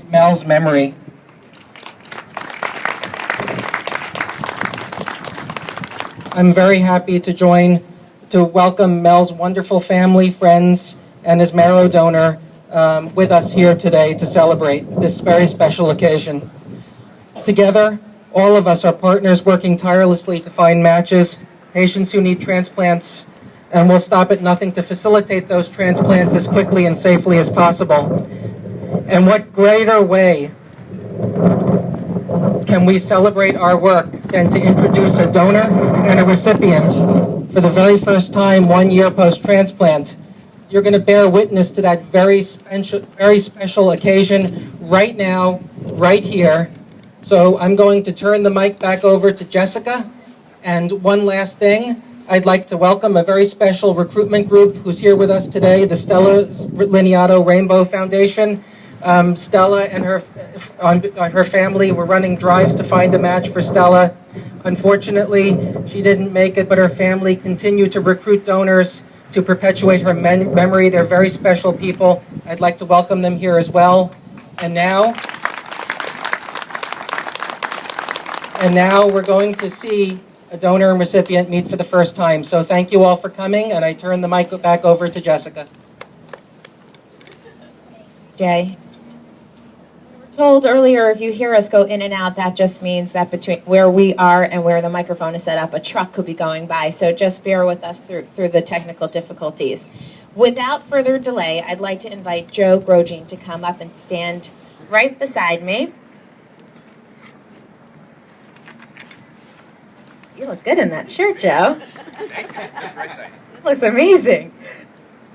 Mel's memory. I'm very happy to welcome Mel's wonderful family, friends, and his marrow donor with us here today to celebrate this very special occasion. Together, all of us are partners working tirelessly to find matches, patients who need transplants, and we'll stop at nothing to facilitate those transplants as quickly and safely as possible. And what greater way can we celebrate our work than to introduce a donor and a recipient for the very first time 1 year post-transplant. You're going to bear witness to that very special occasion right now, right here. So I'm going to turn the mic back over to Jessica. And one last thing, I'd like to welcome a very special recruitment group who's here with us today, the Stella Liniato Rainbow Foundation. Stella and her family were running drives to find a match for Stella. Unfortunately, she didn't make it, but her family continued to recruit donors to perpetuate her memory. They're very special people. I'd like to welcome them here as well. And now we're going to see a donor and recipient meet for the first time. So thank you all for coming, and I turn the mic back over to Jessica. Jay. Told earlier, if you hear us go in and out, that just means that between where we are and where the microphone is set up, a truck could be going by. So just bear with us through the technical difficulties. Without further delay, I'd like to invite Joe Grogine to come up and stand right beside me. You look good in that shirt, Joe. It looks amazing.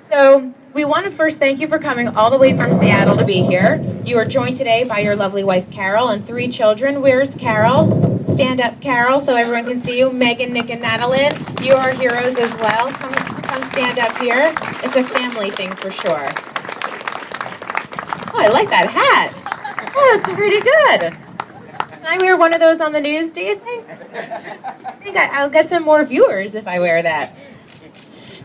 So we want to first thank you for coming all the way from Seattle to be here. You are joined today by your lovely wife, Carol, and 3 children. Where's Carol? Stand up, Carol, so everyone can see you. Megan, Nick, and Madeline, you are heroes as well. Come stand up here. It's a family thing for sure. Oh, I like that hat. Oh, that's pretty good. Can I wear one of those on the news, do you think? I think I'll get some more viewers if I wear that.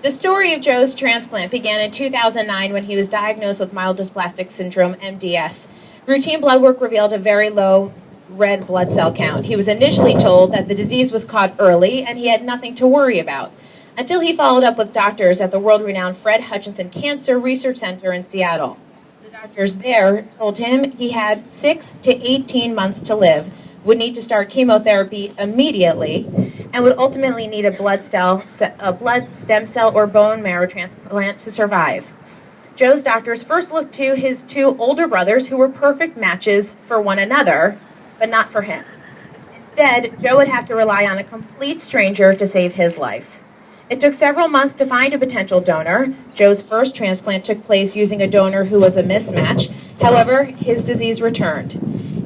The story of Joe's transplant began in 2009 when he was diagnosed with myelodysplastic syndrome, MDS. Routine blood work revealed a very low red blood cell count. He was initially told that the disease was caught early and he had nothing to worry about, until he followed up with doctors at the world-renowned Fred Hutchinson Cancer Research Center in Seattle. The doctors there told him he had 6 to 18 months to live, would need to start chemotherapy immediately, and would ultimately need a blood stem cell or bone marrow transplant to survive. Joe's doctors first looked to his 2 older brothers who were perfect matches for one another, but not for him. Instead, Joe would have to rely on a complete stranger to save his life. It took several months to find a potential donor. Joe's first transplant took place using a donor who was a mismatch. However, his disease returned.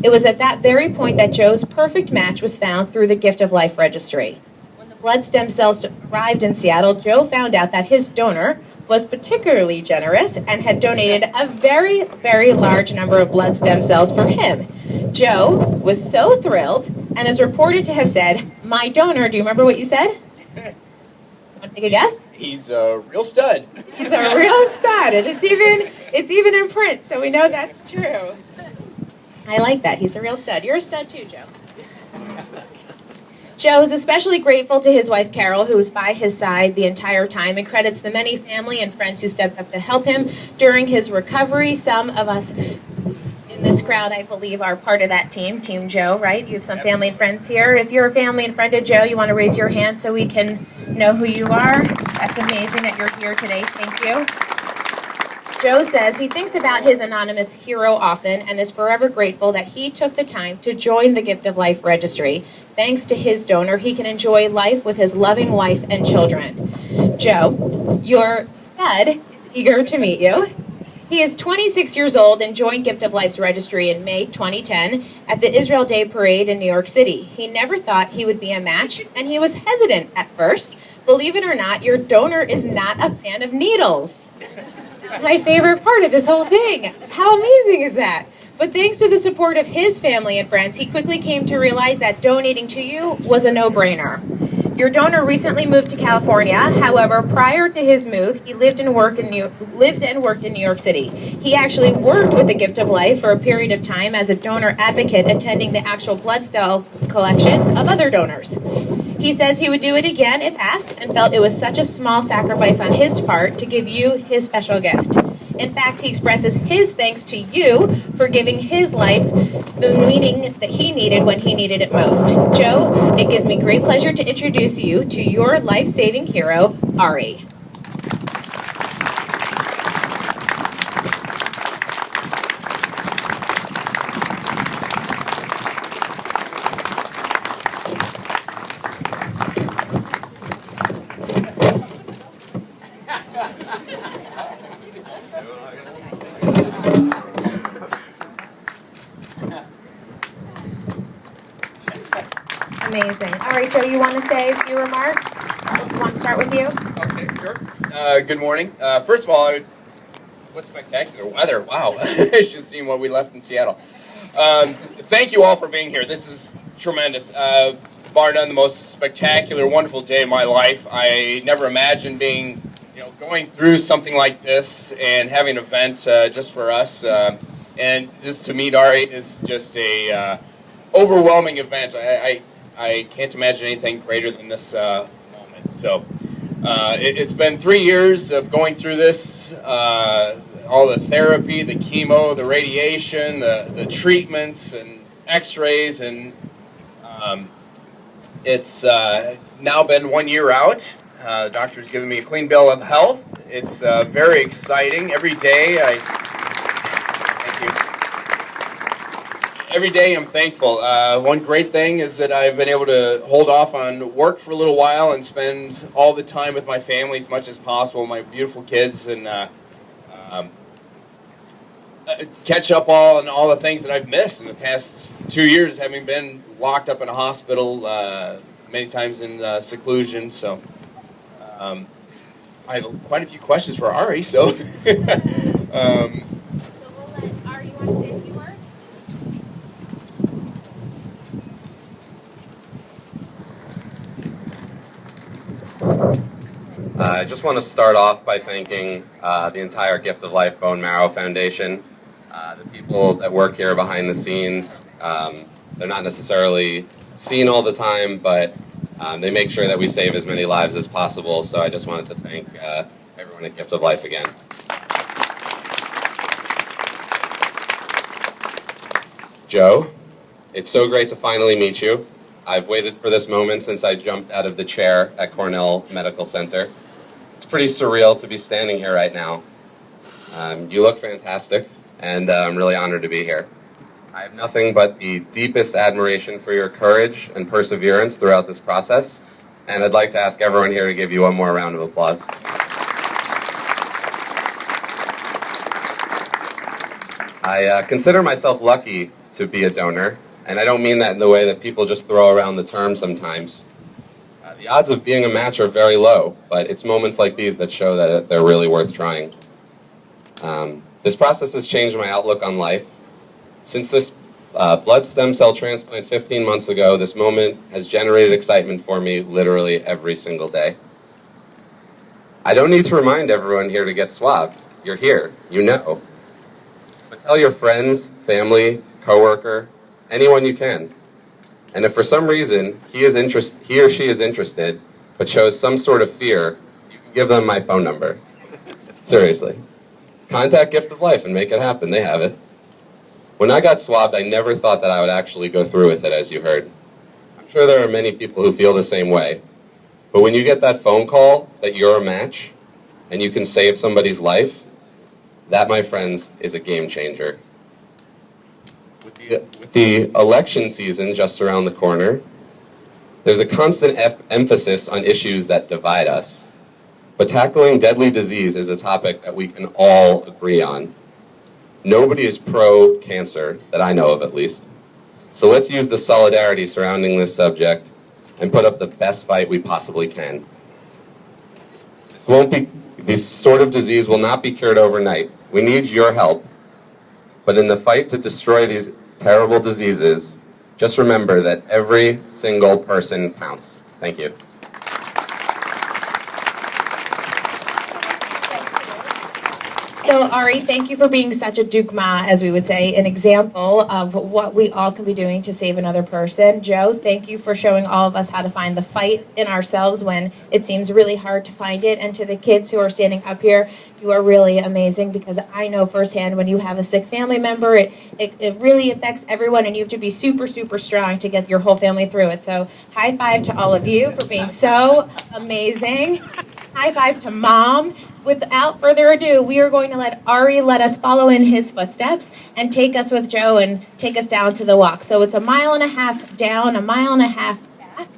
It was at that very point that Joe's perfect match was found through the Gift of Life Registry. When the blood stem cells arrived in Seattle, Joe found out that his donor was particularly generous and had donated a very, very large number of blood stem cells for him. Joe was so thrilled and is reported to have said, "My donor," do you remember what you said? Want to take a guess? He's a real stud. He's a real stud, and it's even in print, so we know that's true. I like that. He's a real stud. You're a stud too, Joe. Joe is especially grateful to his wife, Carol, who was by his side the entire time, and credits the many family and friends who stepped up to help him during his recovery. Some of us in this crowd, I believe, are part of that team, Team Joe, right? You have some family and friends here. If you're a family and friend of Joe, you want to raise your hand so we can know who you are. That's amazing that you're here today. Thank you. Joe says he thinks about his anonymous hero often and is forever grateful that he took the time to join the Gift of Life Registry. Thanks to his donor, he can enjoy life with his loving wife and children. Joe, your stud, is eager to meet you. He is 26 years old and joined Gift of Life's registry in May 2010 at the Israel Day Parade in New York City. He never thought he would be a match, and he was hesitant at first. Believe it or not, your donor is not a fan of needles. It's my favorite part of this whole thing. How amazing is that? But thanks to the support of his family and friends, he quickly came to realize that donating to you was a no-brainer. Your donor recently moved to California. However, prior to his move, he lived and worked in New York City. He actually worked with the Gift of Life for a period of time as a donor advocate, attending the actual blood cell collections of other donors. He says he would do it again if asked, and felt it was such a small sacrifice on his part to give you his special gift. In fact, he expresses his thanks to you for giving his life the meaning that he needed when he needed it most. Joe, it gives me great pleasure to introduce you to your life-saving hero, Ari. Amazing. All right, Joe, you want to say a few remarks? You want to start with you? Okay, sure. Good morning. First of all, what spectacular weather. Wow. I should have seen what we left in Seattle. Thank you all for being here. This is tremendous. Bar none, the most spectacular, wonderful day of my life. I never imagined going through something like this and having an event just for us. And just to meet Ari is just a overwhelming event. I can't imagine anything greater than this moment. So it's been 3 years of going through this, all the therapy, the chemo, the radiation, the treatments and x-rays, and it's now been 1 year out. The doctor's given me a clean bill of health. It's very exciting. Every day thank you. Every day I'm thankful. One great thing is that I've been able to hold off on work for a little while and spend all the time with my family as much as possible, my beautiful kids, and catch up on all the things that I've missed in the past 2 years, having been locked up in a hospital, many times in seclusion. So I have quite a few questions for Ari, so... So we'll let Ari, you want to say a few words? I just want to start off by thanking the entire Gift of Life Bone Marrow Foundation, the people that work here behind the scenes. They're not necessarily seen all the time, but they make sure that we save as many lives as possible, so I just wanted to thank everyone at Gift of Life again. Joe, it's so great to finally meet you. I've waited for this moment since I jumped out of the chair at Cornell Medical Center. It's pretty surreal to be standing here right now. You look fantastic, and I'm really honored to be here. I have nothing but the deepest admiration for your courage and perseverance throughout this process, and I'd like to ask everyone here to give you one more round of applause. I consider myself lucky to be a donor, and I don't mean that in the way that people just throw around the term sometimes. The odds of being a match are very low, but it's moments like these that show that they're really worth trying. This process has changed my outlook on life. Since this blood stem cell transplant 15 months ago, this moment has generated excitement for me literally every single day. I don't need to remind everyone here to get swabbed. You're here, you know. But tell your friends, family, coworker, anyone you can. And if for some reason he or she is interested, but shows some sort of fear, you can give them my phone number. Seriously. Contact Gift of Life and make it happen. They have it. When I got swabbed, I never thought that I would actually go through with it, as you heard. I'm sure there are many people who feel the same way. But when you get that phone call that you're a match, and you can save somebody's life, that, my friends, is a game changer. With the election season just around the corner, there's a constant emphasis on issues that divide us. But tackling deadly disease is a topic that we can all agree on. Nobody is pro-cancer, that I know of at least. So let's use the solidarity surrounding this subject and put up the best fight we possibly can. This sort of disease will not be cured overnight. We need your help. But in the fight to destroy these terrible diseases, just remember that every single person counts. Thank you. Well, Ari, thank you for being such a dukma, as we would say, an example of what we all can be doing to save another person. Joe, thank you for showing all of us how to find the fight in ourselves when it seems really hard to find it. And to the kids who are standing up here, you are really amazing, because I know firsthand when you have a sick family member, it really affects everyone, and you have to be super, super strong to get your whole family through it. So high five to all of you for being so amazing. High five to Mom. Without further ado, we are going to let Ari let us follow in his footsteps and take us with Joe and take us down to the walk. So it's 1.5 miles down, 1.5 miles back,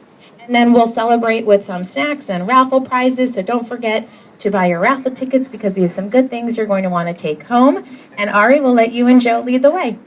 and then we'll celebrate with some snacks and raffle prizes. So don't forget to buy your raffle tickets, because we have some good things you're going to want to take home. And Ari will let you and Joe lead the way.